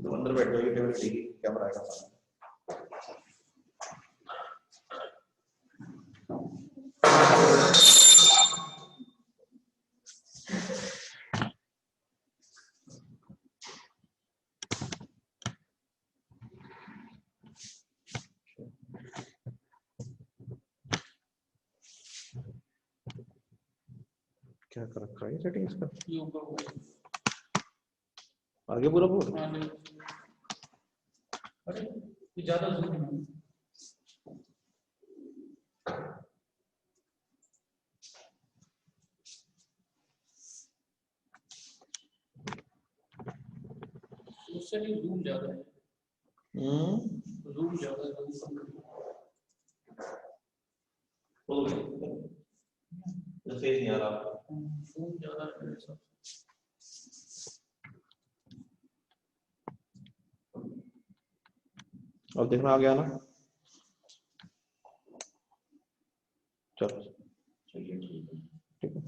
तो अंदर बैठ जाएगी टेबल ठीक कैमरा आएगा सामने। क्या कर रखा है सेटिंग इसका? ये ऊपर आगे पूरा बोल। अरे ये ज्यादा जूम है। उससे भी जूम ज्यादा है। जूम ज्यादा है। जैसे नहीं आ रहा। जूम ज्यादा है सब। अब देखना आ गया ना? चलो चलिए ठीक है। ठीक है।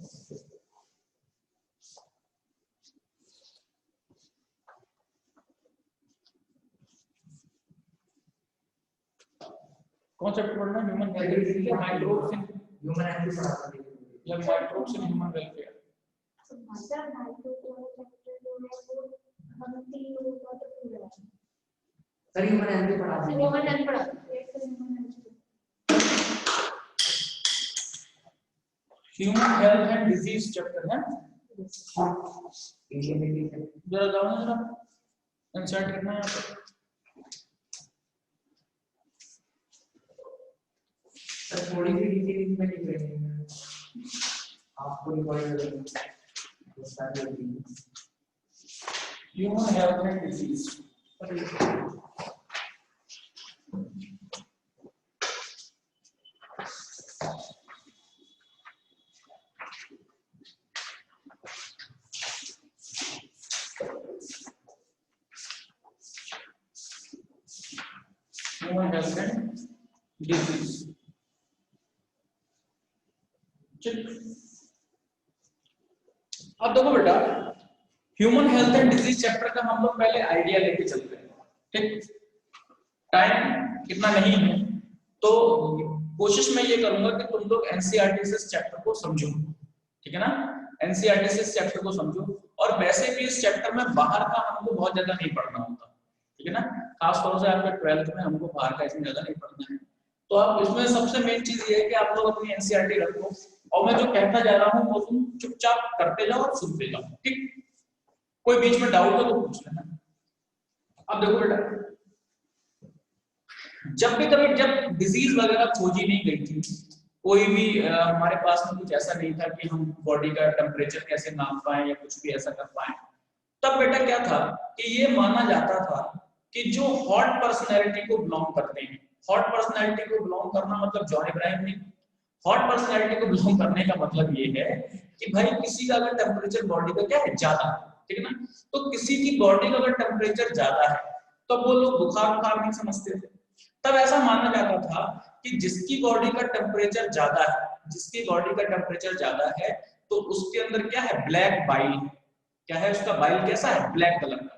कौन सा पढ़ना है? ह्यूमन वेलफेयर या माइक्रोब्स इन ह्यूमन वेलफेयर या microbes in human welfare? Sir human health पढ़ा देंगे। ह्यूमन हेल्थ पढ़ा human health and disease chapter है। जरा जाओ ना जरा इंसर्ट करना है यहाँ पे। सर थोड़ी सी डिटेलिंग में लिख रहे हैं आपको record human health and disease human health and disease. अब देखो बेटा, human health and disease chapter का हम लोग पहले आइडिया लेके चलते हैं। ठीक, टाइम कितना नहीं है तो कोशिश मैं ये करूंगा कि तुम लोग एनसीईआरटी से इस चैप्टर को समझो। ठीक है ना, एनसीईआरटी से इस चैप्टर को समझो। और वैसे भी इस चैप्टर में बाहर का हमको बहुत ज्यादा नहीं पढ़ना होता। ठीक है ना, खास तौर से आपके 12th में हमको बाहर का इसमें ज्यादा नहीं पढ़ना है। तो आप इसमें सबसे मेन चीज ये है कि आप लोग अपनी एनसीईआरटी रखो और मैं जो कहता जा रहा हूँ वो तुम चुपचाप करते जाओ और सुनते जाओ। ठीक, कोई बीच में डाउट हो तो पूछ लेना। अब देखो बेटा, जब भी कभी जब डिजीज वगैरह खोजी नहीं गई थी, कोई भी हमारे पास में कुछ ऐसा नहीं था कि हम बॉडी का टेम्परेचर कैसे नाप पाए या कुछ भी ऐसा कर पाए, तब बेटा क्या था कि ये माना जाता था कि जो हॉट पर्सनैलिटी को बिलोंग करते हैं, हॉट पर्सनैलिटी को बिलोंग करना मतलब जॉन इब्राहिम नहीं, हॉट पर्सनैलिटी को बिलोंग करने का मतलब ये है कि भाई किसी का अगर टेम्परेचर बॉडी का क्या है ज्यादा, ठीक है ना, तो किसी की बॉडी का अगर टेम्परेचर ज्यादा है तो वो लोग बुखार नहीं समझते थे। तब ऐसा माना जाता था कि जिसकी बॉडी का टेम्परेचर ज्यादा है, जिसकी बॉडी का टेम्परेचर ज्यादा है तो उसके अंदर क्या है, ब्लैक बाइल। क्या है उसका बाइल कैसा है, ब्लैक कलर का।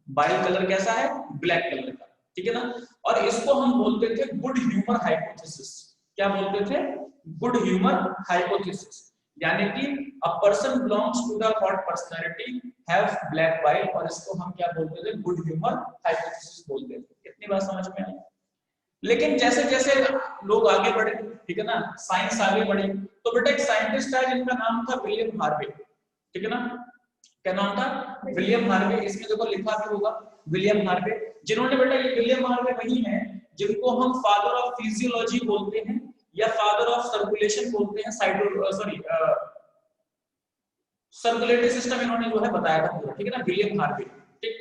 बाइल कलर कैसा है, ब्लैक कलर का। ठीक है ना, और इसको हम बोलते थे गुड ह्यूमर हाइपोथेसिस। क्या बोलते थे, गुड ह्यूमर हाइपोथेसिस, यानी कि a person belongs to the hot personality have black bile, और इसको हम क्या बोलते थे, गुड ह्यूमर हाइपोथेसिस बोलते थे। इतनी बात समझ में आई। लेकिन जैसे जैसे लोग आगे बढ़े, ठीक है ना, साइंस आगे बढ़ी, तो बेटा एक साइंटिस्ट है जिनका नाम था विलियम हार्वे। ठीक है ना, क्या नाम था, विलियम हार्वे। इसमें देखो लिखा भी होगा विलियम हार्वे, जिन्होंने बेटा, ये विलियम हार्वे वही है जिनको हम फादर ऑफ फिजियोलॉजी बोलते हैं या फादर ऑफ सर्कुलेशन बोलते हैं, सर्कुलेटरी सिस्टम इन्होंने जो है बताया था पूरा। ठीक है ना, विलियम हार्वे। ठीक,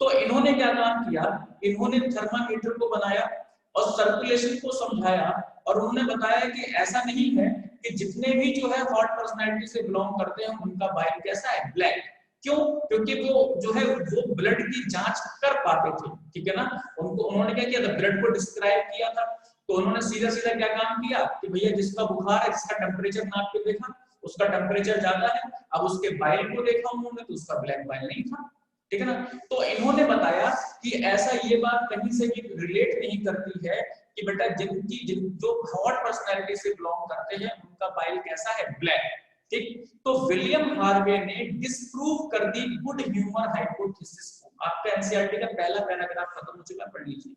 तो इन्होंने क्या काम किया, इन्होंने थर्मामीटर को बनाया और सर्कुलेशन को समझाया, और उन्होंने बताया कि ऐसा नहीं है कि जितने भी जो है हॉट पर्सनैलिटी से बिलोंग करते हैं उनका बाइल कैसा है, ब्लैक। क्यों, क्योंकि वो जो है वो ब्लड की जांच कर पाते थे। ठीक है ना, उनको उन्होंने क्या किया था, ब्लड को डिस्क्राइब किया था। तो उन्होंने सीधा सीधा क्या काम किया कि भैया जिसका बुखार है, जिसका टेम्परेचर नाप के देखा, उसका टेम्परेचर ज्यादा है। अब उसके बाइल को देखा उन्होंने तो उसका ब्लैक बाइल नहीं था। ठीक है ना। तो इन्होंने बताया कि ऐसा ये बात कहीं से भी रिलेट नहीं करती है कि बेटा जो हॉट पर्सनैलिटी से बिलोंग करते हैं उनका बाइल कैसा है, ब्लैक। ठीक, तो विलियम हार्वे ने डिस्प्रूव कर दी गुड ह्यूमर हाइपोथेसिस को। आपका एनसीईआरटी का पहला पैराग्राफ खत्म हो चुका है, पढ़ लीजिए।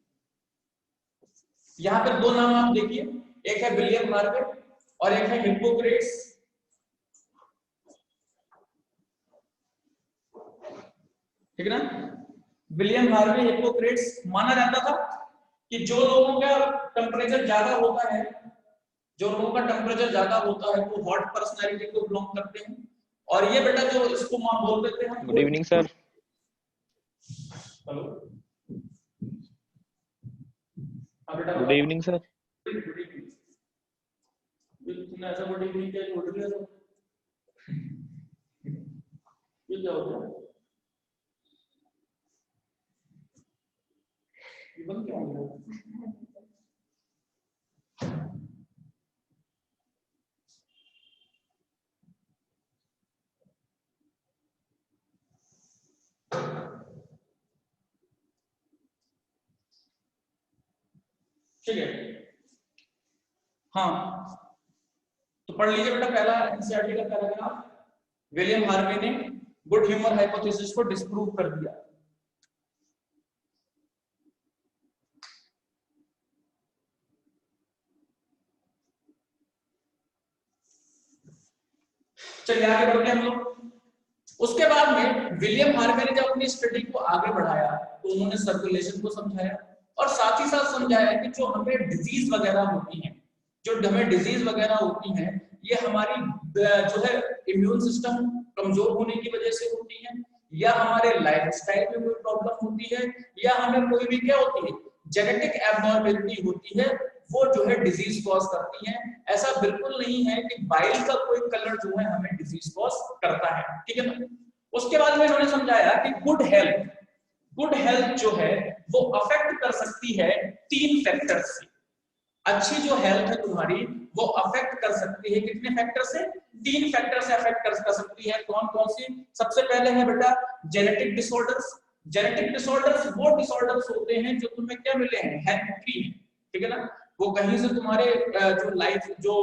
यहाँ पे दो नाम आप देखिए, एक है विलियम हार्वे और एक है हिप्पोक्रेट्स। ठीक है ना। William Harvey, Hippocrates. माना जाता था कि जो लोगों का टेम्परेचर ज्यादा होता है, जो लोगों का टेम्परेचर ज्यादा होता है वो हॉट पर्सनैलिटी को बिलोंग करते हैं। और ये बेटा जो इसको मां बोल देते हैं। Good evening sir. Hello, good evening sir. तुमने ऐसा गुड इवनिंग क्या बोल दिया तो ये क्या हो गया, ये बंद क्यों हो गया? ठीक है, हाँ तो पढ़ लीजिए बेटा पहला एनसीईआरटी का पैराग्राफ। विलियम हार्वे ने गुड ह्यूमर हाइपोथेसिस को डिस्प्रूव कर दिया। चलिए आगे बढ़ते हैं हम लोग। उसके बाद में विलियम हार्वे ने जब अपनी स्टडी को आगे बढ़ाया तो उन्होंने सर्कुलेशन को समझाया और साथ ही साथ समझाया कि जो हमें डिजीज वगैरह होती हैं, ये हमारी जो है इम्यून सिस्टम कमजोर होने की वजह से होती है, या हमारे लाइफस्टाइल में कोई प्रॉब्लम होती है, या हमें कोई भी क्या होती है जेनेटिक एब्नॉर्मेलिटी होती है, वो जो है डिजीज कॉज करती है। ऐसा बिल्कुल नहीं है कि बाइल का कोई कलर जो है हमें डिजीज कॉज करता है। ठीक है ना। उसके बाद में इन्होंने समझाया कि गुड हेल्थ जो है वो अफेक्ट कर सकती है 3 फैक्टर्स से। अच्छी जो हेल्थ है तुम्हारी वो अफेक्ट कर सकती है कितने फैक्टर से, 3 फैक्टर से अफेक्ट कर सकती है। कौन कौन सी? सबसे पहले है बेटा जेनेटिक डिसऑर्डर्स। जेनेटिक डिसऑर्डर्स वो डिसऑर्डर्स होते हैं जो तुम्हें क्या मिले हैं, हेरिडिटरी। ठीक है ना। वो कहीं से तुम्हारे जो लाइफ जो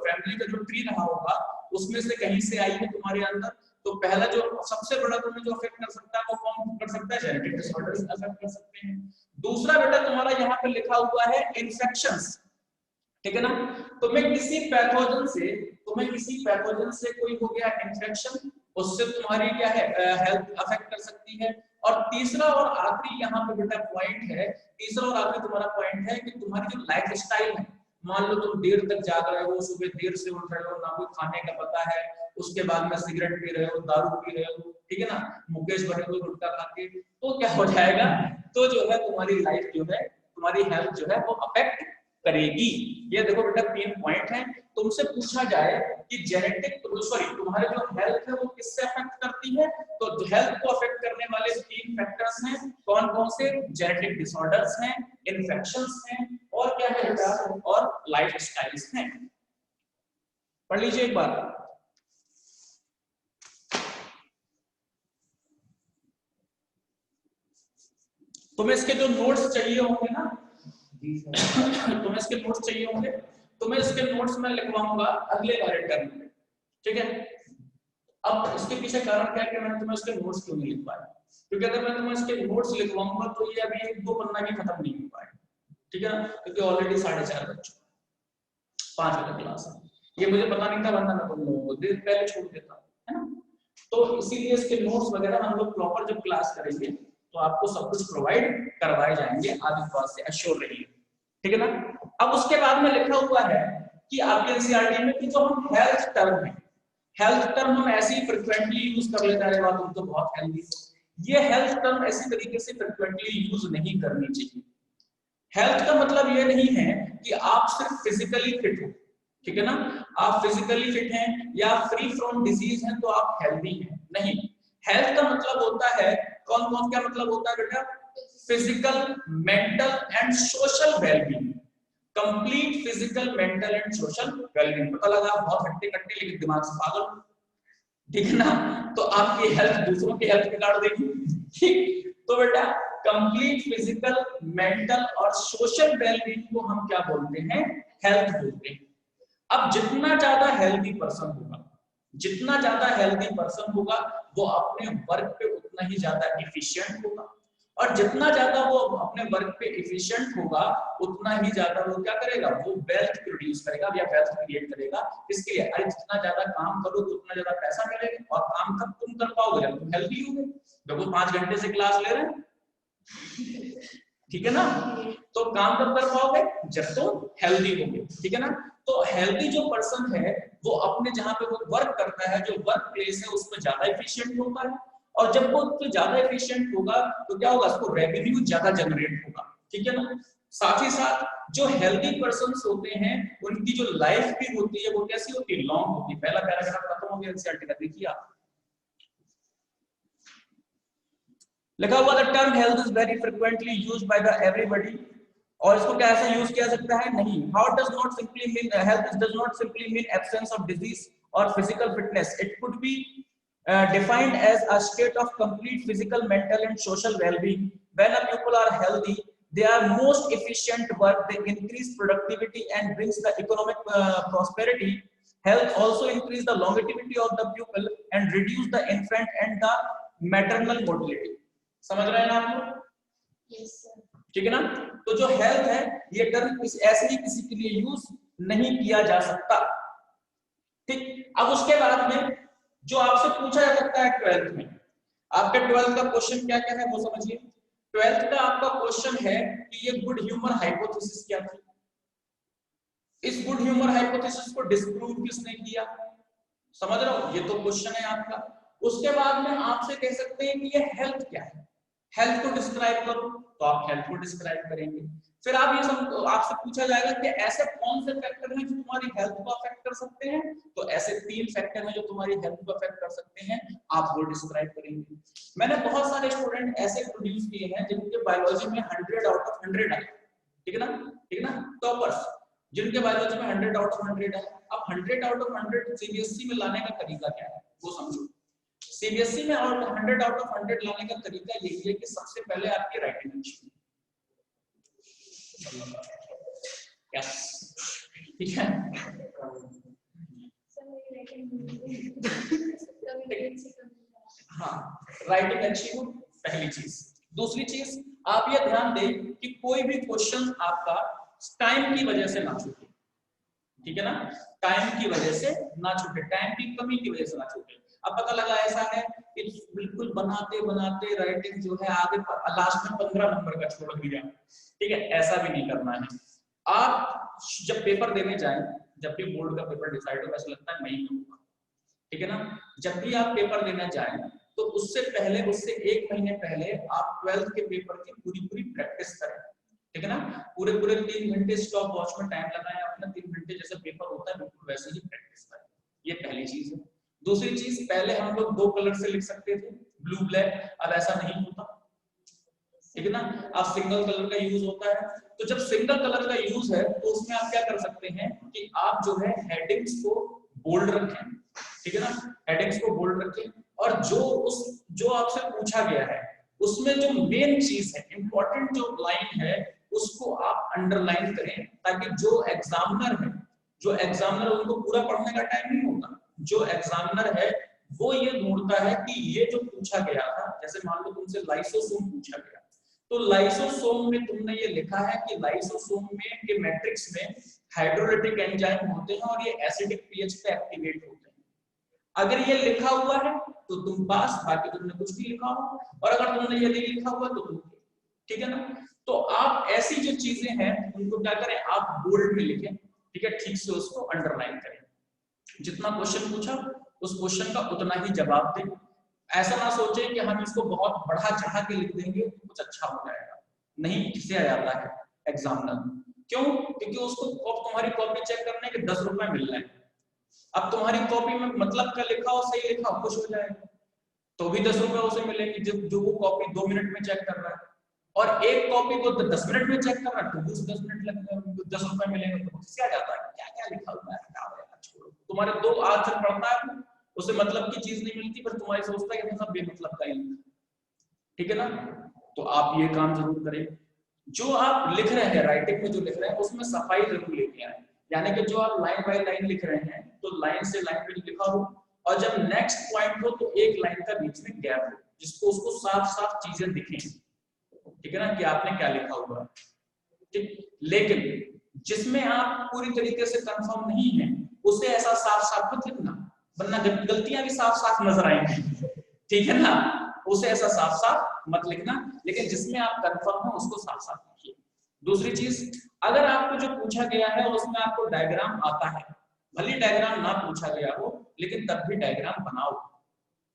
फैमिली का जो ट्री रहा होगा उसमें से कहीं से आई है तुम्हारे अंदर। तो पहला जो सबसे बड़ा तुम्हें जो अफेक्ट कर सकता है वो कौन कर सकता है, जेनेटिक डिसऑर्डर्स अफेक्ट कर सकते हैं। दूसरा बेटा तुम्हारा यहाँ पे लिखा हुआ है इन्फेक्शंस। ठीक है ना। तुम्हें किसी पैथोजन से कोई हो गया इन्फेक्शन, उससे तुम्हारी क्या है हेल्थ अफेक्ट कर सकती है। और तीसरा और आखिरी यहाँ पे बेटा पॉइंट है, तीसरा और आखिरी तुम्हारा पॉइंट है कि तुम्हारी जो लाइफस्टाइल है, मान लो तुम देर तक जाग रहे हो, सुबह देर से उठ रहे हो, ना कोई खाने का पता है, उसके बाद में सिगरेट पी रहे हो, दारू पी रहे हो, ठीक है ना, मुकेश भरे को गुटखा खा के, तो क्या हो जाएगा, तो जो है तुम्हारी लाइफ जो है, तुम्हारी हेल्थ जो है वो अफेक्ट करेगी। ये देखो बेटा 3 पॉइंट हैं। तुमसे पूछा जाए कि तुम्हारे जो हेल्थ है वो किससे अफेक्ट करती है, तो हेल्थ को अफेक्ट करने वाले 3 फैक्टर्स हैं। कौन कौन से? जेनेटिक डिसऑर्डर्स हैं, इन्फेक्शंस हैं, और क्या है बेटा, और लाइफस्टाइल्स हैं। पढ़ लीजिए एक बार। तुम्हें इसके जो नोट्स चाहिए होंगे ना, तुम्हें इसके नोट्स चाहिए होंगे, तुम्हें इसके नोट्स मैं लिखवाऊंगा अगले वाले टर्म में। ठीक है। अब इसके पीछे कारण क्या है कि मैंने तुम्हें इसके नोट्स क्यों नहीं लिखवाए, क्योंकि अगर मैं तुम्हें इसके नोट्स लिखवाऊंगा तो ये अभी 1-2 पन्ना भी खत्म नहीं हो पाएगा। ठीक है ना, क्योंकि ऑलरेडी 4:30 बज चुका, 5 बजे क्लास है। ये मुझे पता नहीं था, वरना मैं तुम लोगों को दिन पहले छोड़ देता, है ना। तो इसीलिए इसके नोट्स वगैरह हम लोग प्रॉपर जब क्लास करेंगे तो आपको सब कुछ प्रोवाइड करवाए जाएंगे, आप इस बात से अश्योर रहिए। ठीक है ना। अब उसके बाद में लिखा हुआ है कि आपके एनसीईआरटी में कि जो हम हेल्थ टर्म है, हेल्थ टर्म हम ऐसे ही फ्रीक्वेंटली यूज कर लेते हैं, बात तो बहुत हेल्दी है। ये हेल्थ टर्म ऐसी तरीके से फ्रीक्वेंटली यूज नहीं करनी चाहिए। हेल्थ का मतलब ये नहीं है कि आप सिर्फ फिजिकली फिट हो, ठीक है ना, आप फिजिकली फिट हैं या फ्री फ्रॉम डिजीज हैं तो आप हेल्दी हैं, नहीं। हेल्थ का मतलब होता है, कौन कौन क्या मतलब होता है बेटा, physical, mental and social wellbeing, complete physical, mental and social wellbeing. पता लगा बहुत हट्टे कट्टे लेकिन दिमाग से पागल, ठीक है ना। तो आपकी हेल्थ दूसरों की हेल्थ बिगाड़ देगी, ठीक, तो बेटा कंप्लीट फिजिकल, मेंटल और सोशल वेलबींग को हम क्या बोलते हैं? हेल्थ बोलते हैं। अब जितना ज्यादा हेल्दी पर्सन होगा, जितना ज्यादा हेल्दी पर्सन होगा, वो अपने वर्क पे उतना ही ज्यादा एफिशिएंट होगा, और जितना ज्यादा वो अपने वर्क पे एफिशिएंट होगा, उतना ही ज्यादा वो क्या करेगा? वो वेल्थ प्रोड्यूस करेगा या वेल्थ क्रिएट करेगा। इसके लिए अरे जितना ज्यादा काम करोगे उतना ज्यादा पैसा मिलेगा, और काम कब तुम कर पाओगे? जब तुम हेल्दी होगे। देखो 5 घंटे से क्लास ले रहे हैं, ठीक है ना? तो काम कब कर पाओगे? जब तुम हेल्दी होगे, ठीक है ना? तो हेल्दी जो पर्सन है वो अपने जहां पे वो वर्क करता है, जो वर्क प्लेस है, उसमें ज्यादा एफिशिएंट होता है, और जब वो उसमें ज्यादा एफिशिएंट होगा तो क्या होगा? उसको रेवेन्यू ज्यादा जनरेट होगा, ठीक है ना? साथ ही साथ जो हेल्दी पर्सन्स होते हैं उनकी जो लाइफ भी होती है वो कैसी होती है? लॉन्ग होती है। पहला पैराग्राफ खत्म हो गया एनसीईआरटी का, देखिए आप। लिखा हुआ the term health is very frequently used by the everybody, और इसको क्या ऐसा यूज किया सकता है? नहीं। How does not simply mean health does not simply mean absence of disease और physical fitness, it could be defined as a state of complete physical, mental and social well-being. When a people are healthy, they are most efficient work, they increase productivity and brings the economic prosperity. Health also increase the longevity of the pupil and reduce the infant and the maternal mortality. समझ रहे हैं ना आप लोग? Yes, sir. ठीक है ना? तो जो हेल्थ है ये टर्म ऐसे ही किसी के लिए यूज नहीं किया जा सकता, ठीक? अब उसके बाद में जो आपसे पूछा जा सकता है 12th में, आपके 12th का क्वेश्चन क्या क्या है वो समझिए। 12th का आपका क्वेश्चन है कि ये गुड ह्यूमर हाइपोथेसिस क्या थी? इस गुड ह्यूमर हाइपोथेसिस को डिस्प्रूव किसने किया? समझ रहे हो? ये तो क्वेश्चन है आपका। उसके बाद में आपसे कह सकते हैं कि ये हेल्थ क्या है, हेल्थ को डिस्क्राइब करो, तो आप हेल्थ को डिस्क्राइब करेंगे। फिर आप ये आपसे पूछा जाएगा कि ऐसे कौन से फैक्टर हैं जो तुम्हारी हेल्थ को अफेक्ट कर सकते हैं, तो ऐसे 3 फैक्टर हैं जो तुम्हारी हेल्थ को अफेक्ट कर सकते हैं, आप वो डिस्क्राइब करेंगे। मैंने बहुत सारे स्टूडेंट ऐसे प्रोड्यूस किए हैं जिनके बायोलॉजी में 100 आउट ऑफ 100 आए, ठीक है ना? ठीक है ना? टॉपर्स जिनके बायोलॉजी में 100 आउट ऑफ 100 है। अब 100 आउट ऑफ 100 सीबीएसई में लाने का तरीका क्या है वो समझो। सीबीएसई में 100 आउट ऑफ 100 लाने का तरीका यही है कि सबसे पहले आपकी राइटिंग अच्छी, यस, ठीक है? हाँ, राइटिंग अच्छी हो, पहली चीज। दूसरी चीज आप ये ध्यान दें कि कोई भी क्वेश्चन आपका टाइम की वजह से ना छूटे, ठीक है ना? टाइम की वजह से ना छूटे, टाइम की कमी की वजह से ना छूटे। अब पता लगा ऐसा है कि बिल्कुल बनाते बनाते राइटिंग जो है आगे लास्ट में 15 नंबर का छोड़ दिया, ठीक है? ऐसा भी नहीं करना है। आप जब पेपर देने जाएं, जब भी बोर्ड का पेपर डिसाइड हो, ऐसा लगता है मई में होगा, ठीक है ना? जब भी आप पेपर देने जाएं तो उससे पहले, उससे 1 महीने पहले आप 12th के पेपर की पूरी प्रैक्टिस करें, ठीक है ना? पूरे 3 घंटे स्टॉप वॉच में टाइम लगाएं, अपना 3 घंटे जैसे पेपर होता है बिल्कुल वैसे ही प्रैक्टिस करें। ये पहली चीज है। दूसरी चीज, पहले हम लोग 2 कलर से लिख सकते थे, ब्लू ब्लैक, अब ऐसा नहीं होता, ठीक है ना? अब सिंगल कलर का यूज होता है। तो जब सिंगल कलर का यूज है तो उसमें आप क्या कर सकते हैं कि आप जो है हेडिंग्स को बोल्ड रखें, ठीक है ना? हेडिंग्स को बोल्ड रखें, और जो आपसे पूछा गया है उसमें जो मेन चीज है, इंपॉर्टेंट जो लाइन है, उसको आप अंडरलाइन करें, ताकि जो एग्जामिनर उनको पूरा पढ़ने का टाइम नहीं होता। जो एग्जामिनर है वो ये ढूंढता है कि ये जो पूछा गया था, जैसे मान लो तुमसे लाइसोसोम पूछा गया, तो लाइसोसोम में तुमने ये लिखा है कि लाइसोसोम में के मैट्रिक्स में हाइड्रोलाइटिक एंजाइम होते हैं और ये एसिडिक पीएच पे एक्टिवेट होते हैं। अगर ये लिखा हुआ है तो तुम पास, बाकी तुमने कुछ भी लिखा हो, और अगर तुमने ये नहीं लिखा हुआ तो तुम, ठीक है ना? तो आप ऐसी जो चीजें हैं उनको क्या करें, आप बोल्ड में लिखें, ठीक है? ठीक से उसको अंडरलाइन करें। जितना क्वेश्चन पूछा उस क्वेश्चन का उतना ही जवाब दें। ऐसा ना सोचें कि हम इसको बहुत बढ़ा चढ़ा के लिख देंगे तो कुछ अच्छा हो जाएगा, नहीं किसे आ जाता है एग्जामिनर। क्यों? क्योंकि उसको तुम्हारी कॉपी चेक करने के 10 रुपए मिल रहे हैं। अब तुम्हारी कॉपी में मतलब का लिखा हो, सही लिखा हो, कुछ हो जाएगा, तो भी 10 रुपए उसे मिलेंगे जो वो कॉपी 2 मिनट में चेक कर रहा है, और एक कॉपी को 10 मिनट में चेक कर रहा है तो 10 मिनट लगेंगे, 10 रुपए मिलेंगे। तो किससे आ जाता है क्या क्या लिखा हुआ है, छोड़ो। तुम्हारे 2 आज से पढ़ता है, उसे मतलब की चीज नहीं मिलती, पर तुम्हारी सोचता है कि सब बेमतलब का ही। ठीक है ना। तो आप ये काम जरूर करें। जो आप लिख रहे हैं, राइटिंग में जो लिख रहे हैं उसमें सफाई जरूर लेके आए, यानी कि जो आप लाइन बाय लाइन लिख रहे हैं तो लाइन से लाइन पे लिखा हो, और जब नेक्स्ट पॉइंट हो तो एक लाइन का बीच में गैप हो, जिसको उसको साफ साफ चीजें दिखें, ठीक है ना, कि आपने क्या लिखा हुआ है। ठीक, लेकिन जिसमें आप पूरी तरीके से कंफर्म नहीं है उसे ऐसा साफ साफ मत लिखना, वरना गलतियां भी साफ साफ नजर आएंगी, ठीक है ना। उसे ऐसा साफ साफ मत लिखना, लेकिन जिसमें आप कंफर्म हो उसको साफ साफ लिखिए। दूसरी चीज, अगर आपको जो पूछा गया है उसमें आपको डायग्राम आता है, भले डायग्राम ना पूछा गया हो लेकिन तब भी डायग्राम बनाओ,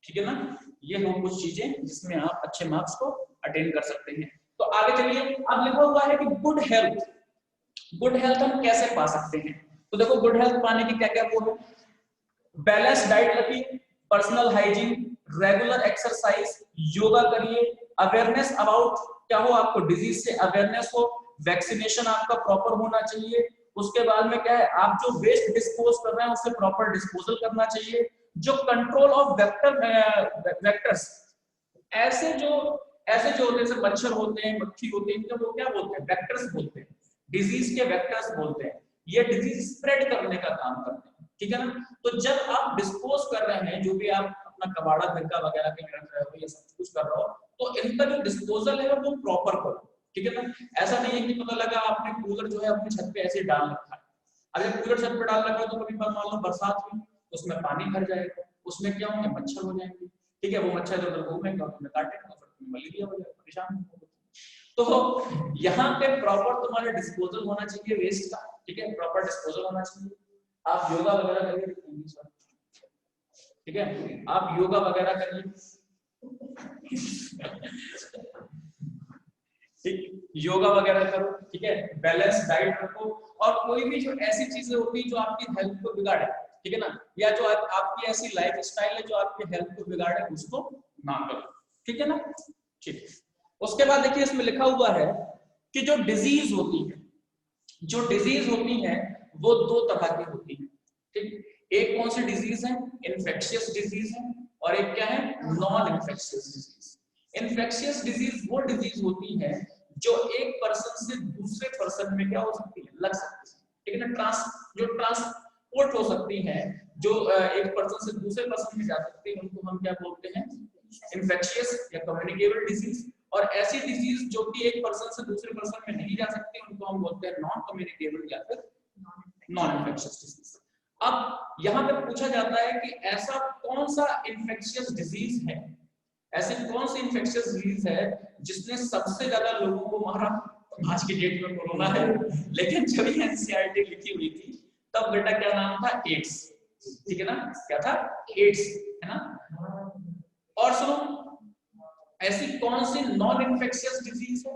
ठीक है ना। ये हो कुछ चीजें जिसमें आप अच्छे मार्क्स को अटेन कर सकते हैं। तो आगे चलिए, अब लिखा हुआ है कि गुड हेल्थ, गुड हेल्थ हम कैसे पा सकते हैं। तो देखो, गुड हेल्थ पाने की क्या क्या वो है, बैलेंस डाइट रखिए, personal hygiene, regular exercise, yoga करिए, अवेयरनेस अबाउट क्या हो, आपको डिजीज से अवेयरनेस हो, वैक्सीनेशन आपका प्रॉपर होना चाहिए। उसके बाद में क्या है, आप जो वेस्ट डिस्पोज कर रहे हैं उससे प्रॉपर डिस्पोजल करना चाहिए। जो कंट्रोल ऑफ वेक्टर्स, ऐसे जो होते हैं, जैसे मच्छर होते हैं, मक्खी होते हैं, इनको वो क्या बोलते हैं, वेक्टर्स बोलते हैं, डिजीज के वेक्टर्स बोलते हैं। ये डिजीज स्प्रेड करने का काम करते हैं, ठीक है ना। तो जब आप डिस्पोज कर रहे हैं, जो भी आप अपना कबाड़ा धक्का वगैरह के रख रहे हो, ये सब कुछ कर रहे हो, तो इनका जो डिस्पोजल है वो प्रॉपर करो, ठीक है ना। ऐसा नहीं है कि पता लगा आपने कूलर जो है अपनी छत पे ऐसे डाल रखा है, अगर कूलर छत पे डाल रखा है तो कभी मान लो बरसात हुई, उसमें पानी भर जाएगा, उसमें क्या होंगे, मच्छर हो जाएंगे, ठीक है। वो मच्छर इधर उधर घूमेंगे और तुम्हें काटेंगे, फिर तुम्हें मलेरिया हो जाएगा, परेशान होगे। तो यहाँ पे प्रॉपर तुम्हारा डिस्पोजल होना चाहिए वेस्ट का, ठीक है, प्रॉपर डिस्पोजल होना चाहिए। आप योगा वगैरह करिए, ठीक है, आप योगा वगैरह करिए, ठीक, योगा वगैरह करो, ठीक है, बैलेंस डाइट रखो, और कोई भी जो ऐसी चीजें होती है जो आपकी हेल्थ को बिगाड़े, ठीक है ना, या जो आपकी ऐसी लाइफ स्टाइल है जो आपकी हेल्थ को बिगाड़े, उसको ना करो, ठीक है ना। ठीक, उसके बाद देखिए इसमें लिखा हुआ है कि जो डिजीज होती है, जो डिजीज होती है वो दो तरह की होती है, ठीक। एक कौन सी डिजीज है, इन्फेक्शियस डिजीज है, और एक क्या है, non infectious disease. Infectious disease वो डिजीज होती है जो एक पर्सन से दूसरे पर्सन में क्या हो सकती है, लग सकती है, ठीक है ना। जो ट्रांसपोर्ट हो सकती है, जो एक पर्सन से दूसरे पर्सन में जा सकती है, उनको हम क्या बोलते हैं, इन्फेक्शियस या कम्युनिकेबल डिजीज। और ऐसी डिजीज जो कि एक पर्सन से दूसरे पर्सन में नहीं जा सकती, उनको हम बोलते हैं नॉन कम्युनिकेबल या फिर नॉन इन्फेक्शियस डिजीज। अब यहाँ पे पूछा जाता है कि ऐसा कौन सा इन्फेक्शियस डिजीज है, ऐसी कौन सी इन्फेक्शियस डिजीज है जिसने सबसे ज्यादा लोगों को मारा। आज की डेट में कोरोना है, लेकिन जब ये एनसीईआरटी लिखी हुई थी तब बेटा क्या नाम था, एड्स, ठीक है ना, क्या था, एड्स, है ना। और सुनो, ऐसी कौन सी नॉन इन्फेक्शियस डिजीज है,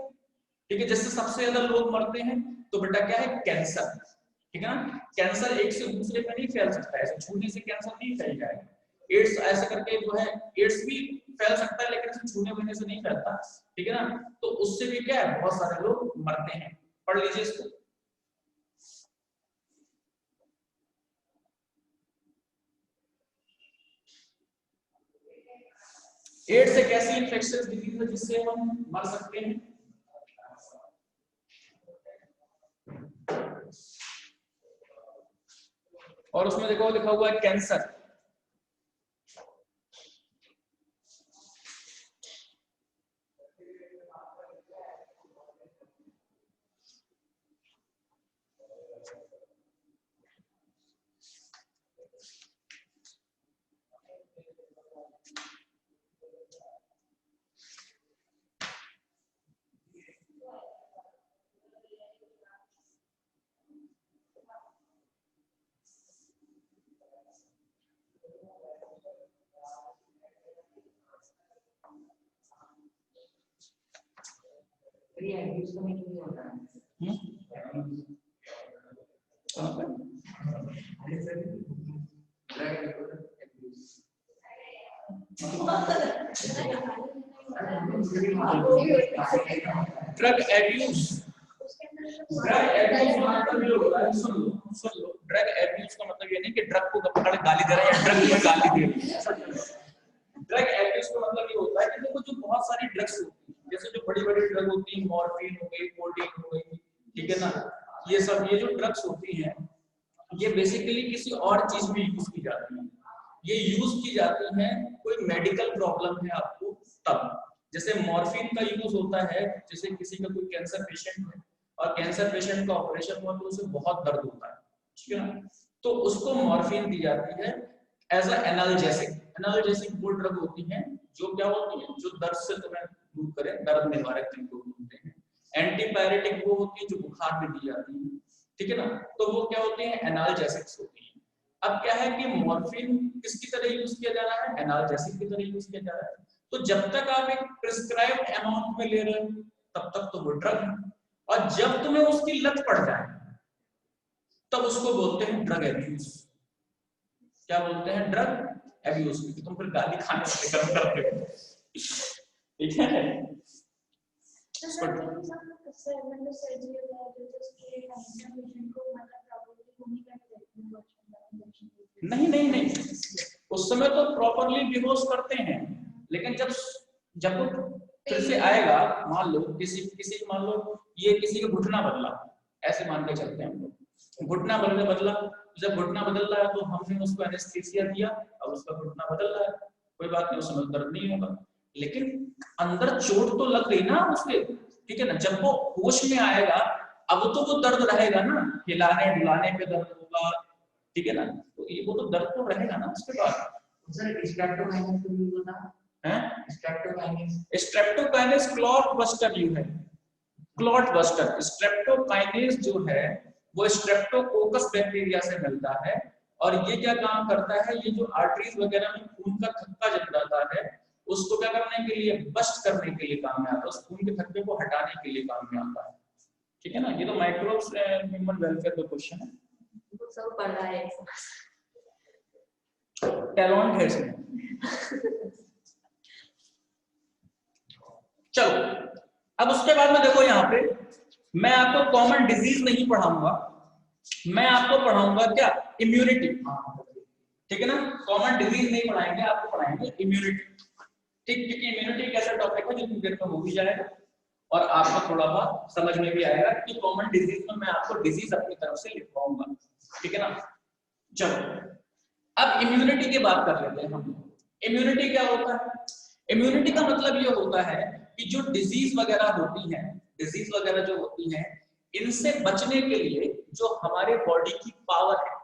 ठीक है, जिससे सबसे ज्यादा लोग मरते हैं, तो बेटा क्या है, कैंसर, ठीक है ना। कैंसर एक से दूसरे पे नहीं फैल सकता है, ऐसे छूने से कैंसर नहीं फैल जाएगा। एड्स ऐसे करके जो है, एड्स भी फैल सकता है लेकिन इसे छूने वूने से नहीं फैलता, ठीक है ना। तो उससे भी क्या है, बहुत सारे लोग मरते हैं, पढ़ लीजिए इसको। एड्स एक ऐसी इन्फेक्शियस डिजीज है जिससे हम मर सकते हैं। और उसमें देखो लिखा हुआ है cancer. Drug abuse, drug abuse का मतलब ये होता है, सुन लो, ड्रग एब्यूज का मतलब ये नहीं कि ड्रग को पकड़ गाली दे रहा है या ड्रग में गाली दे रहा है। ड्रग एब्यूज का मतलब ये होता है कि देखो जो बहुत सारी ड्रग्स होती हैं, जैसे जो बड़ी बड़ी ड्रग होती है, मॉर्फिन हो गई, कोडीन हो गई, ठीक है ना, ये सब ये जो ड्रग्स होती हैं ये बेसिकली किसी और चीज में यूज की जाती है। ये यूज की जाती है कोई मेडिकल प्रॉब्लम है आपको तब, जैसे मॉर्फिन का यूज होता है जैसे किसी का कोई कैंसर पेशेंट है और कैंसर पेशेंट का ऑपरेशन हुआ तो उसे बहुत दर्द होता है, ठीक है ना, तो उसको मॉर्फिन दी जाती है एज अ एनाल्जेसिक। एनाल्जेसिक वो ड्रग होती हैं जो क्या होती है, जो दर्द से तुम्हें दूर करे, दर्द निवारक जिनको बोलते हैं। एंटीपायरेटिक वो होती है जो बुखार में दी जाती है, ठीक है ना, तो वो क्या होते हैं, एनाल्जेसिक्स होती है। अब क्या है कि मॉर्फिन किसकी तरह यूज किया जा रहा है, एनाल्जेसिक की तरह यूज किया जा रहा है। तो जब तक आप एक प्रिस्क्राइब्ड अमाउंट में ले रहे हो तब तक तो वो ड्रग है, और जब तुम्हें उसकी लत पड़ जाए तब उसको बोलते हैं ड्रग एब्यूज। क्या बोलते हैं, ड्रग एब्यूज, क्योंकि तुम फिर गाली खाने से कम करते हो, ठीक है। नहीं नहीं नहीं, उस समय तो प्रॉपरली बेहोश करते हैं, लेकिन जब जब वो फिर से आएगा, मान लो किसी मान लो ये किसी का घुटना बदला, ऐसे मान के चलते हैं हम लोग, घुटना बदला, जब घुटना बदल रहा है तो हमने उसको एनेस्थीसिया दिया, अब उसका घुटना बदल रहा है, कोई बात नहीं, उस समय दर्द नहीं होगा, लेकिन अंदर चोट तो लग गई ना उसके, ठीक है ना। जब वो होश में आएगा अब तो वो दर्द रहेगा ना, हिलाने डुलाने पे दर्द होगा, ठीक है ना, तो ये वो तो दर्द तो रहेगा ना उसके बाद। सर स्ट्रेप्टोकाइनेस को यूज होता हैं, स्ट्रेप्टोकाइनेस क्लॉट बस्टर यू है, क्लॉट बस्टर। स्ट्रेप्टोकाइनेस जो है वो स्ट्रेप्टोकोकस बैक्टीरिया से मिलता है, और ये क्या काम करता है, ये जो आर्टरीज वगैरह में खून का थक्का जम जाता है उसको क्या करने के लिए, बस्ट करने के लिए काम में आता है, उस खून के थक्के को हटाने के लिए काम में आता है, ठीक है ना। ये तो माइक्रोब्स ह्यूमन वेलफेयर का क्वेश्चन है, वो सब पढ़ रहा है, टैलेंट है इसमें। चलो अब उसके बाद में देखो, यहाँ पे मैं आपको कॉमन डिजीज नहीं पढ़ाऊंगा, मैं आपको पढ़ाऊंगा क्या, इम्यूनिटी, ठीक है ना। कॉमन डिजीज नहीं पढ़ाएंगे, आपको पढ़ाएंगे इम्यूनिटी, ठीक, क्योंकि इम्यूनिटी एक ऐसा टॉपिक है जो कुछ देर में हो भी जाएगा और आपको थोड़ा बहुत समझ में भी आएगा कि कॉमन डिजीज में मैं आपको डिजीज अपनी तरफ से लिख पाऊंगा, ठीक है ना। चलो अब इम्यूनिटी की बात कर लेते हैं हम। इम्यूनिटी क्या होता है, इम्यूनिटी का मतलब ये होता है कि जो डिजीज वगैरह होती है, डिजीज वगैरह जो होती है, इनसे बचने के लिए जो हमारे बॉडी की पावर है,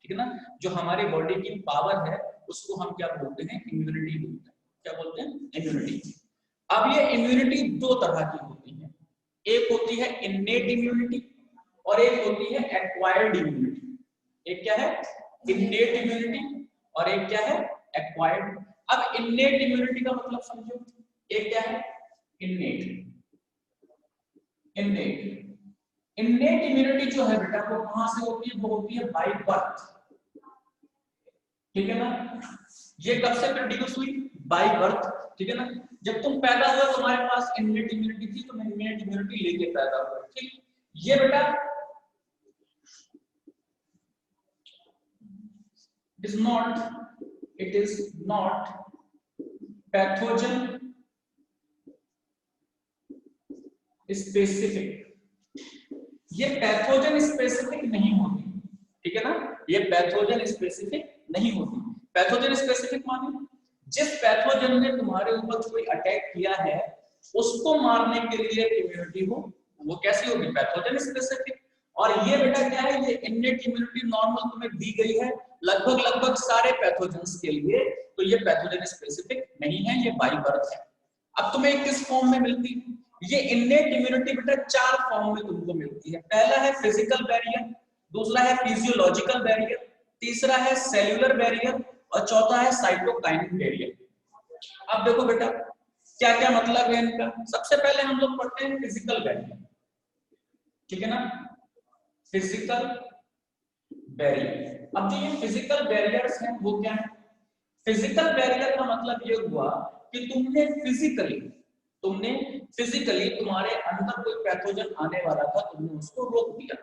ठीक है ना, जो हमारी बॉडी की पावर है उसको हम क्या बोलते हैं, इम्यूनिटी बोलते हैं। क्या बोलते हैं, इम्यूनिटी। अब ये इम्यूनिटी दो तरह की होती है, एक होती है इन्नेट इम्यूनिटी और एक होती है एक्वायर्ड इम्यूनिटी। एक क्या है, इन्नेट इम्यूनिटी, और एक क्या है, एक्वायर्ड। अब इन्नेट इम्यूनिटी का मतलब समझो, एक क्या है, इन्नेट। इन्नेट इम्यूनिटी जो है बेटा वो कहां से होती है, वो होती है बाय बर्थ, ठीक है ना। ये कब से प्रोड्यूस हुई, बाय बर्थ, ठीक है ना। जब तुम पैदा हुए तुम्हारे पास इन्नेट इम्यूनिटी थी, तुम इन्नेट इम्यूनिटी लेके पैदा हुए, ठीक। ये बेटा it is not pathogen specific, ये पैथोजन स्पेसिफिक नहीं होती, ठीक है ना, ये पैथोजन स्पेसिफिक नहीं होती। पैथोजन स्पेसिफिक माने जिस पैथोजन ने तुम्हारे ऊपर कोई अटैक किया है उसको मारने के लिए इम्यूनिटी हो, वो कैसी होगी, पैथोजन स्पेसिफिक। और ये बेटा क्या है, ये इन्नेट इम्यूनिटी नॉर्मल तुम्हें दी गई है लगभग सारे पैथोजेंस के लिए, तो ये पैथोजन स्पेसिफिक नहीं है, ये बाय बर्थ है। अब तुम्हें किस फॉर्म में मिलती है ये इन्नेट इम्यूनिटी, बेटा चार फॉर्म में तुमको मिलती है। पहला है फिजिकल बैरियर, दूसरा है फिजियोलॉजिकल बैरियर, तीसरा है सेल्यूलर बैरियर और चौथा है साइटोकाइनिन बैरियर। अब देखो बेटा क्या क्या मतलब है इनका। सबसे पहले हम लोग पढ़ते हैं फिजिकल बैरियर, ठीक है ना, फिजिकल बैरियर। अब जो ये फिजिकल बैरियर्स हैं वो क्या है, फिजिकल बैरियर का मतलब ये हुआ कि तुमने फिजिकली तुम्हारे अंदर कोई पैथोजन आने वाला था, तुमने उसको रोक दिया।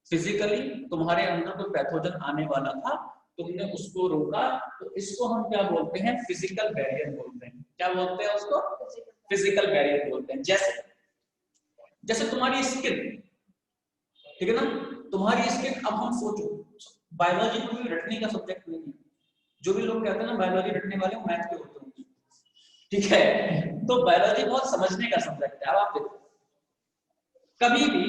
फिजिकली तुम्हारे अंदर कोई पैथोजन आने वाला था, तुमने उसको रोका, तो इसको हम क्या बोलते हैं, फिजिकल बैरियर बोलते हैं। क्या बोलते हैं उसको, फिजिकल बैरियर बोलते हैं। जैसे तुम्हारी स्किन, ठीक है ना, तुम्हारी स्किन, अब हम सोचो बायोलॉजी कोई रटने का सब्जेक्ट नहीं है। जो भी लोग कहते हैं ना बायोलॉजी रटने वाले वो मैथ के होते हैं, ठीक है, तो बायोलॉजी बहुत समझने का सब्जेक्ट है। अब आप देखो कभी भी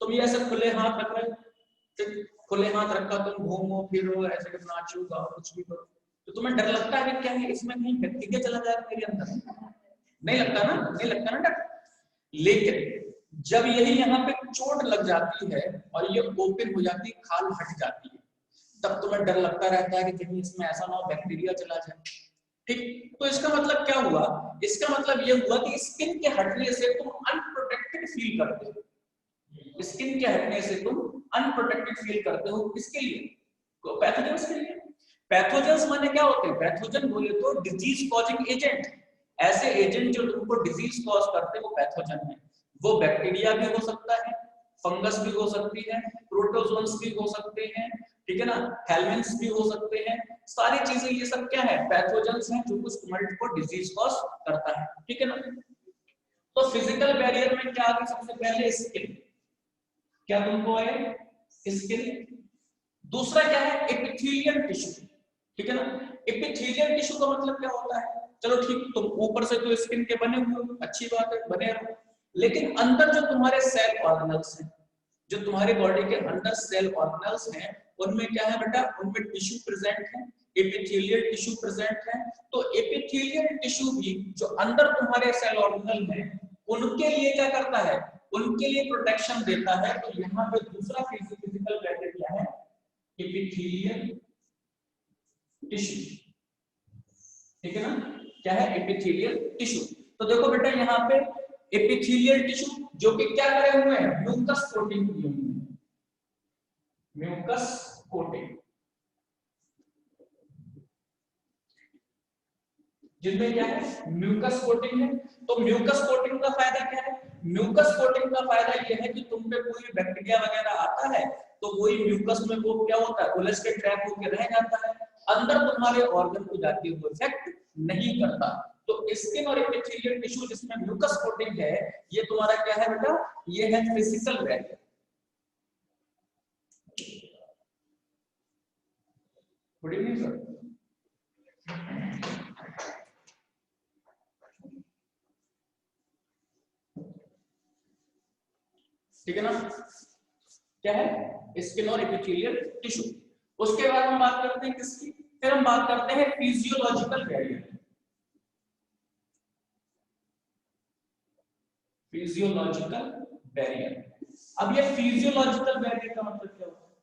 तुम ये ऐसे खुले हाथ रख रहे, खुले हाथ रखा तुम घूमो फिरो ऐसे नाचो गाओ कुछ भी करो, तो तुम्हें डर लगता है कि क्या है इसमें कहीं बैक्टीरिया चला जाएगा मेरे अंदर? नहीं लगता ना, नहीं लगता ना डर। लेकिन जब यही यहाँ पे चोट लग जाती है और ये ओपन हो जाती है, खाल हट जाती है, तब तुम्हें डर लगता रहता है कि कहीं इसमें ऐसा ना हो बैक्टीरिया चला जाए। ठीक, तो इसका मतलब क्या हुआ? इसका मतलब ये हुआ कि स्किन के हटने से तुम अनप्रोटेक्टेड फील करते हो। स्किन के हटने से तुम अनप्रोटेक्टेड फील करते हो। किसके लिए? पैथोजेंस के लिए। पैथोजेंस माने क्या होते हैं? पैथोजन बोले तो डिजीज कॉजिंग एजेंट। ऐसे एजेंट जो तुमको डिजीज कॉज करते हैं वो पैथोजन है। वो बैक्टीरिया भी हो सकता है, फंगस भी हो सकती है, प्रोटोजोन्स भी हो सकते हैं, ठीक है ना, हेलमेंट्स भी हो सकते हैं। सारी चीजें ये सब क्या है? पैथोजेंस हैं जो कुछ तुम्हारे को डिजीज कॉज करता है, ठीक है ना। तो फिजिकल बैरियर में क्या आता? सबसे पहले स्किन। क्या तुमको है? स्किन। दूसरा क्या है? एपिथेलियल टिश्यू, ठीक है ना। एपिथेलियल टिश्यू का मतलब क्या होता है? चलो ठीक, तुम ऊपर से तो स्किन के बने हुए हो, अच्छी बात है, बने रहो, लेकिन अंदर जो तुम्हारे सेल ऑर्गेनल्स हैं, जो तुम्हारी बॉडी के अंदर सेल ऑर्गेनल्स हैं, उनमें क्या है बेटा? उनमें टिश्यू प्रेजेंट है, एपिथेलियल टिश्यू प्रेजेंट है। तो एपिथेलियल टिश्यू भी जो अंदर तुम्हारे सेल ऑर्गेनल हैं उनके लिए क्या करता है? उनके लिए प्रोटेक्शन देता है। तो यहाँ पे दूसरा फिजिकल बैरियर क्या है? एपिथेलियल टिश्यू, ठीक है ना। क्या है? Epithelial tissue. तो देखो बेटा यहाँ पे एपिथेलियल टिश्यू जो कि क्या करे हुए हैं? म्यूकस कोटिंग किए हुए हैं, म्यूकस कोटिंग, जिनमें क्या है? म्यूकस कोटिंग है। तो म्यूकस कोटिंग का फायदा क्या है? म्यूकस कोटिंग का फायदा यह है कि तुम पे कोई बैक्टीरिया वगैरह आता है तो वही म्यूकस में वो क्या होता है? उलझ के ट्रैप होकर रह जाता है, अंदर तुम्हारे ऑर्गन को जाके वो इफेक्ट नहीं करता। तो स्किन और एपिथेलियल टिश्यू जिसमें म्यूकस कोटिंग है, ये तुम्हारा क्या है बेटा? ये है physical barrier. Good evening sir. ठीक है ना। क्या है? स्किन और एपिथेलियल टिश्यू। उसके बाद हम बात करते हैं किसकी? फिर हम बात करते हैं फिजियोलॉजिकल बैरियर। Physiological barrier. अब ये फिजियोलॉजिकल बैरियर का मतलब क्या होता है?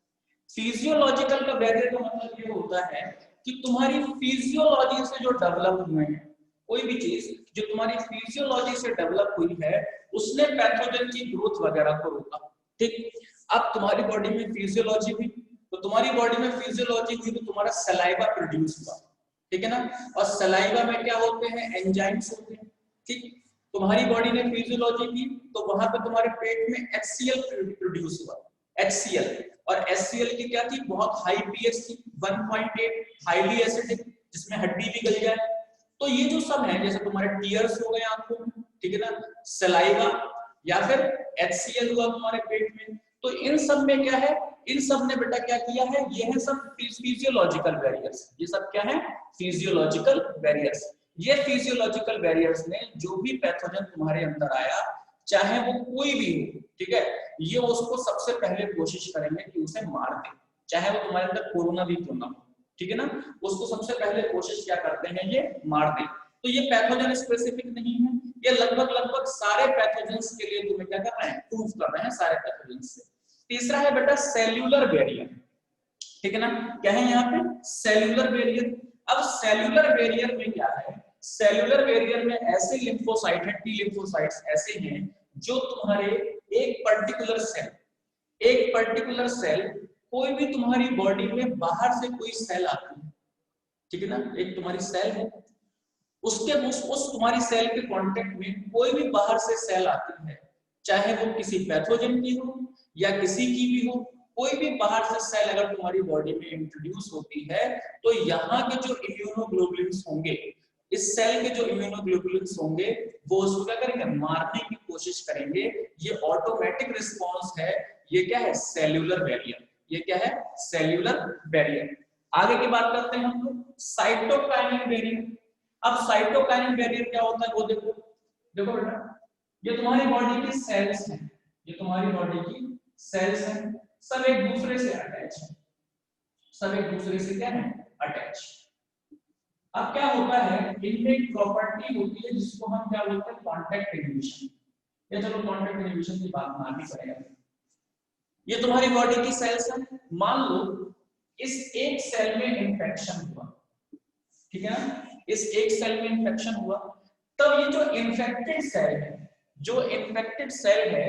फिजियोलॉजिकल का बैरियर का मतलब ये होता है कि तुम्हारी फिजियोलॉजी से जो डेवलप हुए हैं, कोई भी चीज जो तुम्हारी फिजियोलॉजी से डेवलप हुई है उसने पैथोजन की ग्रोथ वगैरह को रोका। ठीक, अब तुम्हारी बॉडी में फिजियोलॉजी हुई, तो तुम्हारी बॉडी में फिजियोलॉजी हुई तो तुम्हारा सलाइवा प्रोड्यूस हुआ, ठीक है ना। और सलाइवा में क्या होते हैं? एंजाइम्स होते हैं। ठीक, तुम्हारी बॉडी ने फिजियोलॉजी की तो वहां पे तुम्हारे पेट में HCl प्रोड्यूस हुआ, HCl। और HCl की क्या थी? बहुत हाई pH थी, 1.8, हाईली एसिडिक, जिसमें हड्डी भी गल जाए। तो ये जो सब है, जैसे तुम्हारे टीयर्स हो गए आंखों में, ठीक है ना, सलाइवा या फिर HCl हुआ तुम्हारे पेट में, तो इन सब में क्या है? इन सब ने बेटा क्या किया है? ये है सब फिजियोलॉजिकल बैरियर्स। ये सब क्या है? Physiological barriers. ये फिजियोलॉजिकल बैरियर्स ने जो भी पैथोजन तुम्हारे अंदर आया, चाहे वो कोई भी हो, ठीक है, ये उसको सबसे पहले कोशिश करेंगे कि उसे मार दे, चाहे वो तुम्हारे अंदर कोरोना भी क्यों ना हो, ठीक है ना। उसको सबसे पहले कोशिश क्या करते हैं? ये मार दे। तो ये पैथोजन स्पेसिफिक नहीं है, ये लगभग सारे पैथोजेंस के लिए तुम्हें क्या कर रहे हैं? प्रूव कर रहे हैं सारे पैथोजेंस से। तीसरा है बेटा सेल्यूलर बैरियर, ठीक है ना। क्या है यहाँ पे? Cellular barrier. अब सेल्यूलर बैरियर में क्या है? सेल्यूलर बैरियर में ऐसे लिम्फोसाइट है, टी लिम्फोसाइट्स ऐसे हैं जो तुम्हारे एक पर्टिकुलर सेल, कोई भी तुम्हारी बॉडी में बाहर से कोई सेल आती है, ठीक है ना, एक तुम्हारी सेल है, उसके उस तुम्हारी सेल के कांटेक्ट में कोई भी बाहर से सेल आती है, चाहे वो किसी पैथोजन की हो या किसी की भी हो, कोई भी बाहर से सेल अगर तुम्हारी बॉडी में इंट्रोड्यूस होती है तो यहाँ के जो इम्यूनोग्लोबुलिन्स होंगे इस सेल के जो इम्यूनोग्लोबुलिन्स होंगे वो उसको क्या करेंगे, मारने की कोशिश करेंगे। ये ऑटोमेटिक रिस्पांस है, ये क्या है, सेल्यूलर बैरियर। ये क्या है, सेल्यूलर बैरियर। आगे की बात करते हैं हम लोग साइटोकाइनिन बैरियर। अब साइटोकाइनिन बैरियर क्या होता है वो देखो, देखो बेटा, ये तुम्हारी बॉडी की सेल्स हैं, ये तुम्हारी बॉडी की सेल्स हैं, सब एक दूसरे से अटैच है, सब एक दूसरे से क्या है, अटैच। अब क्या होता है, इनमें एक प्रॉपर्टी होती है जिसको हम क्या बोलते हैं, कांटेक्ट इनहिबिशन। या चलो कांटेक्ट इनहिबिशन की बात माननी पड़ेगा। ये तुम्हारी बॉडी की सेल्स है, मान लो इस एक सेल में इंफेक्शन हुआ, ठीक है ना, इस एक सेल में इंफेक्शन हुआ, तब ये जो इन्फेक्टेड सेल है, जो इन्फेक्टेड सेल है,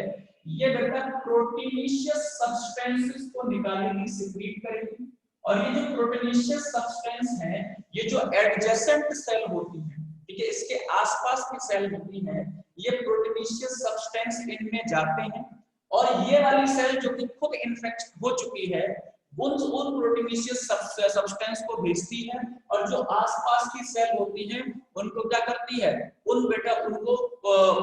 ये बेटा प्रोटीनिशियस सब्सटेंसेस को निकालेगी, सिक्रीट करेगी। और ये जो प्रोटीनिशियस सब्सटेंस है, ये जो एडजेसेंट सेल होती है, ठीक है, इसके आसपास की सेल होती है, ये प्रोटीनिशियस सब्सटेंस इनमें जाते हैं और ये वाली सेल जो कि खुद इन्फेक्ट हो चुकी है उन प्रोटीनिशियस सब्सटेंस को भेजती है, और जो आसपास की सेल होती है उनको क्या करती है, उन बेटा उनको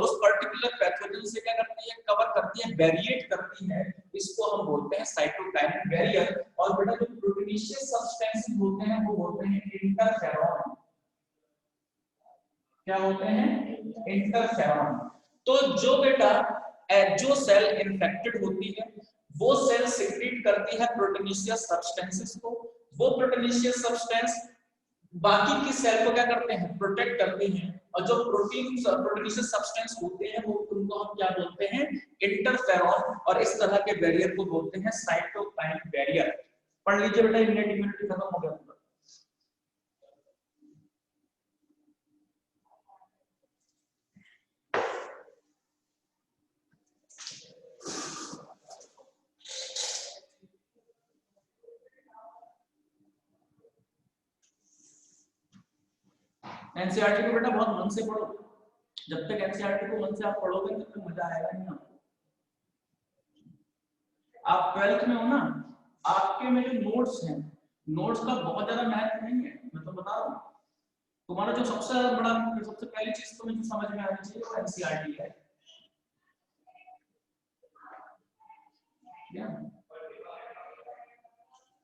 उस पर्टिकुलर पैथोजन से क्या करती है, कवर करती है, बैरिएट करती है। इसको हम बोलते हैं साइटोकाइनिन बैरियर। और बेटा जो प्रोटीनिशियस सब्सटेंसेस होते हैं वो होते हैं इंटरफेरॉन। क्या होते हैं, इंटरफेरॉन। तो जो बेटा जो सेल इन्फेक्टेड होती है वो सेल सिक्रीट करती है प्रोटीनिशियस सब्सटेंसेस को। वो प्रोटीनिशियस सब्सटेंस बाकी की सेल को क्या करते हैं, प्रोटेक्ट करते हैं। और जो प्रोटीनिशियस सब्सटेंस होते हैं वो उनको हम क्या बोलते हैं, इंटरफेरॉन। और इस तरह के बैरियर को बोलते हैं साइटोकाइनिन बैरियर। पढ़ लीजिए बेटा, इम्यूनिटी इम्यूनिटी खत्म हो गया। एनसीईआरटी को बेटा बहुत मन से पढ़ो। जब तक एनसीईआरटी को मन से आप पढ़ोगे तब तक मजा आएगा नहीं आपको। आप 12th में हो ना, आपके में जो नोट्स हैं, नोट्स का बहुत ज्यादा महत्व नहीं है, मैं तो बता रहा हूँ। तुम्हारा जो सबसे बड़ा, सबसे पहली चीज तुम्हें जो समझ में आनी चाहिए वो एनसीईआरटी है।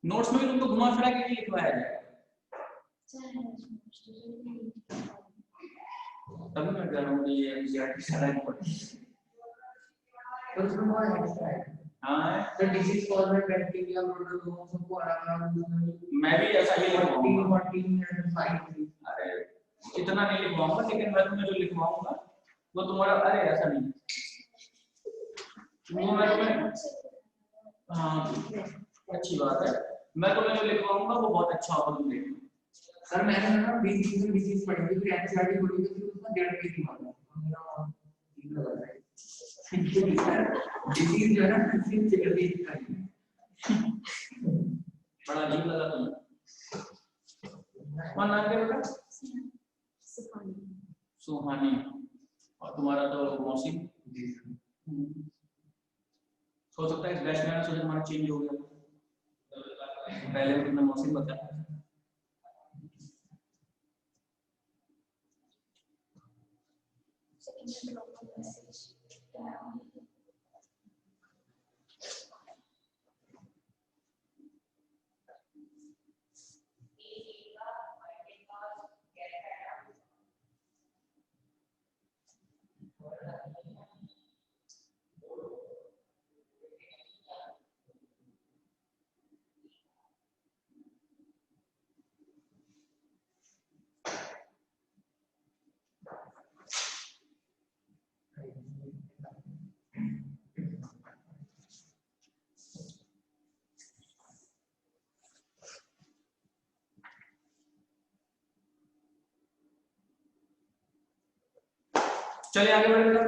नोट्स में भी तुमको घुमा फिरा के नहीं लिखवाया जाएगा। तभी मैं कह रहा हूँ ये एनसीईआरटी सारा इम्पोर्टेंट। तो उसमें बहुत एक्स्ट्रा है। हाँ, तो disease cause by bacteria, protozoa, सबको अलग-अलग। मैं भी ऐसा ही लिखवाऊंगा। 14 एंड 5। अरे इतना नहीं लिखवाऊंगा, लेकिन मैं तुम्हें जो लिखवाऊंगा वो तुम्हारा, अरे ऐसा नहीं, वो मैं तुम्हें, हाँ अच्छी बात है, मैं तुम्हें जो लिखवाऊंगा वो बहुत अच्छा होगा, तुम देखना। सर मैंने ना बीच में डिसीज पढ़ी थी, फिर एनसीईआरटी पढ़ी थी, फिर उसका 1.5 पेज मारा मेरा लग रहा है डिसीज जो है ना, डिसीज चल रही है। बड़ा अजीब लगा तुम्हें। और नाम क्या बेटा? सुहानी। और तुम्हारा तो मौसिम। हो सकता है बैच में सोचा तुम्हारा चेंज हो गया, पहले तुमने मौसिम बताया। चलिए आगे बढ़ेगा।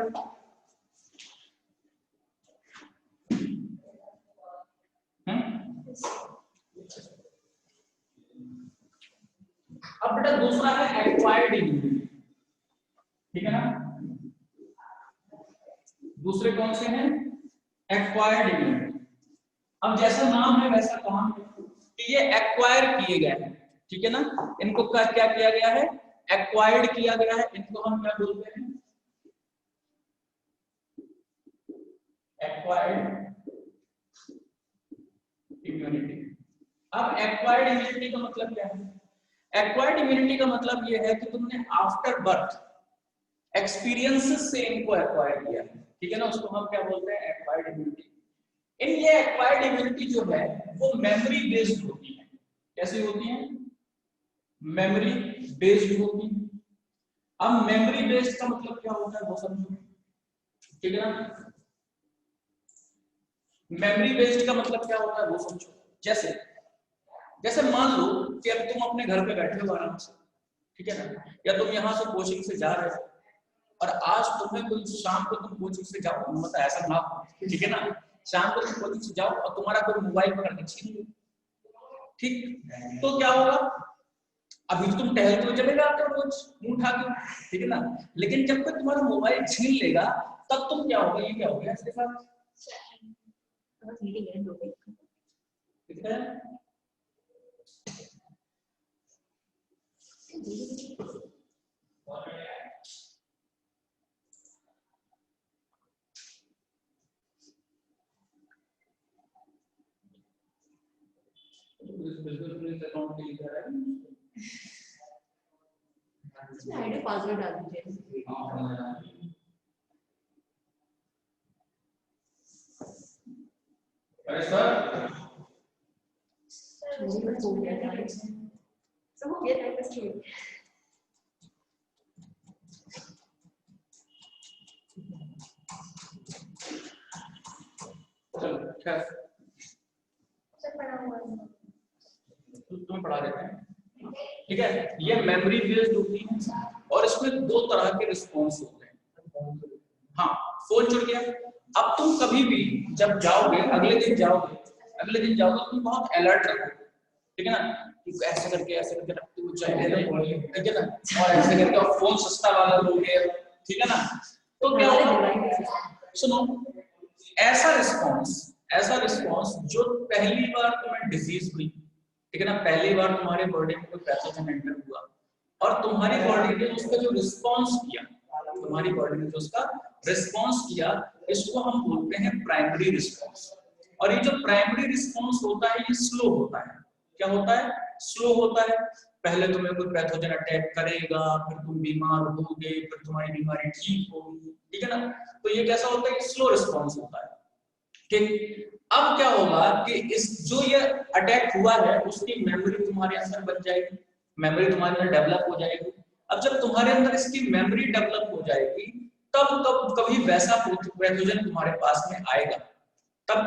अब बेटा दूसरा है एक्वायर्ड इम्यूनिटी, ठीक है ना। दूसरे कौन से हैं? Acquired immunity. अब जैसा नाम है वैसा काम है कि ये एक्वायर किए गए हैं, ठीक है ना। इनको क्या किया गया है? एक्वायर्ड किया गया है, इनको हम क्या बोलते हैं? Acquired immunity. अब एक्वायर्ड इम्यूनिटी का मतलब क्या है? एक्वायर्ड इम्यूनिटी का मतलब यह है कि तुमने आफ्टर बर्थ एक्सपीरियंसेस से इनको एक्वायर किया है, ठीक है ना, उसको हम क्या बोलते हैं? Acquired immunity. इन ये एक्वायर्ड इम्यूनिटी जो है वो मेमोरी बेस्ड होती है। कैसी होती है? मेमोरी बेस्ड होती है। अब मेमोरी बेस्ड का मतलब क्या होता है वो समझो, ठीक है ना। मेमोरी बेस्ड का मतलब क्या होता है वो समझो। जैसे मान लो कि अब तुम अपने घर पे बैठे हो आराम से, ठीक है ना, या तुम यहाँ से कोचिंग से जा रहे हो और आज तुम्हें कोई शाम को तुम कोचिंग से जाओ, मतलब ऐसा ना हो, ठीक है ना, शाम को तुम कोचिंग से जाओ और तुम्हारा कोई मोबाइल पकड़ के छीन लो, ठीक, तो क्या होगा? अभी तुम टहलते हुए चले जाते हो रोज मुंह उठा के, ठीक है ना, लेकिन जब तक तुम्हारा मोबाइल छीन लेगा तब तुम क्या होगा? ये क्या हो गया इसके साथ? ठीक है, आईडी पासवर्ड डाल दीजिए। हो गया था, सब हो गया था बस। चलो खैर सब पढ़ा हुआ है। तुम्हें पढ़ा देते हैं, ठीक है। ये मेमोरी बेस्ड होती है और इसमें दो तरह के रिस्पॉन्स होते हैं। हाँ, फोन चुर गया, अब तुम कभी भी जब जाओगे अगले दिन जाओगे तुम बहुत अलर्ट रहोगे, ठीक है ना, कि ऐसे करके रखते हुए चाहिए, ठीक है ना, और ऐसे करके और फोन सस्ता वाला लोगे, ठीक है ना, तो क्या होगा? सुनो, ऐसा रिस्पॉन्स जो पहली बार तुम्हें डिजीज हुई, ठीक है ना, पहली बार तुम्हारे बॉडी में कोई पैथोजन एंटर हुआ और तुम्हारी बॉडी ने उसका जो रिस्पॉन्स किया, इसको हम बोलते हैं प्राइमरी रिस्पॉन्स। और ये जो प्राइमरी रिस्पॉन्स होता है ये स्लो होता है। क्या होता है? स्लो होता है। पहले तुम्हें कोई पैथोजन अटैक करेगा, फिर तुम बीमार होगे, फिर तुम्हारी बीमारी ठीक होगी, ठीक है ना, तो ये कैसा होता है? स्लो रिस्पॉन्स होता है, ठीक। अब क्या होगा कि इस जो ये अटैक हुआ है उसकी मेमोरी तुम्हारे अंदर बन जाएगी, मेमोरी तुम्हारे अंदर डेवलप हो जाएगी। अब जब तुम्हारे अंदर इसकी मेमोरी डेवलप हो जाएगी तब कभी वैसा पैथोजन तुम्हारे पास में आएगा, तब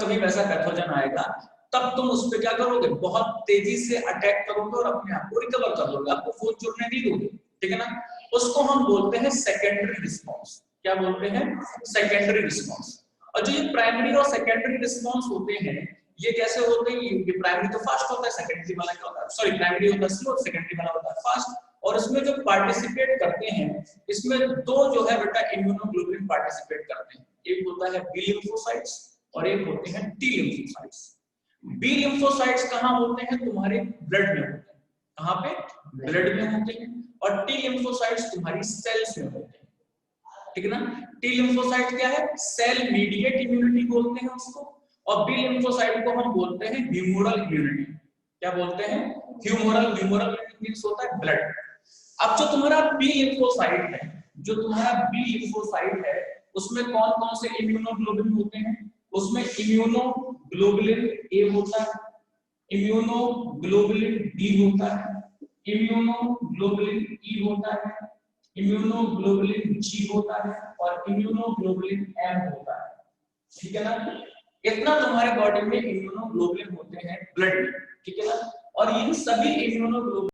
तुम उस पर क्या करोगे? बहुत तेजी से अटैक करोगे और अपने आप को रिकवर कर लोगे, आपको फोन चुरने नहीं दोगे, ठीक है ना। उसको हम बोलते हैं सेकेंडरी रिस्पॉन्स। क्या बोलते हैं? Secondary response. और जो ये प्राइमरी और सेकेंडरी रिस्पॉन्स होते हैं ये कैसे होते हैं? ये प्राइमरी तो फास्ट होता है, सेकेंडरी वाला क्या होता है? सॉरी, प्राइमरी होता है स्लो, सेकेंडरी वाला होता है फास्ट। और इसमें जो पार्टिसिपेट करते हैं इसमें दो जो है बेटा इम्यूनोग्लोबुलिन पार्टिसिपेट करते हैं, एक होता है बी लिम्फोसाइट्स और एक होते हैं टी लिम्फोसाइट्स। बी लिम्फोसाइट्स कहाँ होते हैं? तुम्हारे ब्लड में होते हैं। कहाँ पे? ब्लड में होते हैं। और टी लिम्फोसाइट्स तुम्हारी सेल्स में होते हैं, ठीक है ना। टी लिम्फोसाइट क्या है? सेल मीडिएट इम्यूनिटी बोलते हैं उसको, और बी लिम्फोसाइट को हम बोलते हैं ह्यूमोरल इम्यूनिटी। क्या बोलते हैं? ह्यूमोरल इम्यूनिटी मींस होता है ब्लड। अब जो तुम्हारा बी लिम्फोसाइट है उसमें कौन कौन से इम्यूनोग्लोबुलिन होते हैं? उसमें इम्यूनोग्लोबुलिन ए होता है, इम्यूनोग्लोबुलिन डी होता है, इम्यूनोग्लोबुलिन ई होता है, इम्यूनोग्लोबुलिन जी होता है और इम्यूनोग्लोबुलिन एम होता है, ठीक है ना। इतना तुम्हारे बॉडी में इम्यूनोग्लोबुलिन होते हैं ब्लड में, ठीक है ना। और इन सभी इम्यूनोग्लोबुलिन